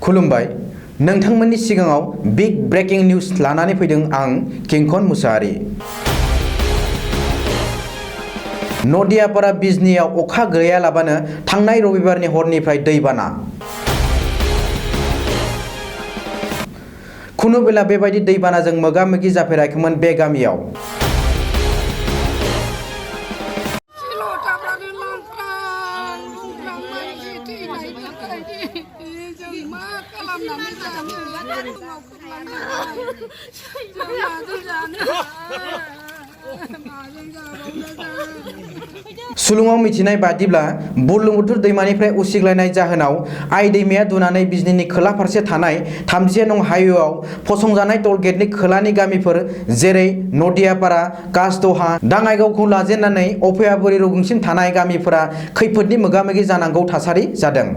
खुलुमबाय नोंथांमोननि सिगाङाव बिग ब्रेकिं निउज लानानै फैदों आं किंकन मुसाहारि। नदियापारा बिजनीआव अखा गैयालाबानो थांनाय रबिबारनि हरनिफ्राय दैबाना। खुनु बेला बेबायदि दैबानाजों मोगा-मोगि जाफेराखैमोन बे गामियाव। सुलुङाव मिथिनाय बादिब्ला बुरलुंबुथुर दैमानिफ्राय उसिग्लायनाय जाहोनाव आइ दैमाया दुनानै बिजनीनि खोला फारसे थानाय 30 नं हाइवेआव फसंजानाय टलगेटनि खोलानि गामिफोर जेरै नदियापारा, कासदहा, दाङाइगावखौ लाजेननानै अफयाबुरि रुगुंसिम थानाय गामिफोरा खैफोदनि मोगा-मोगि जानांगौ थासारि जादों।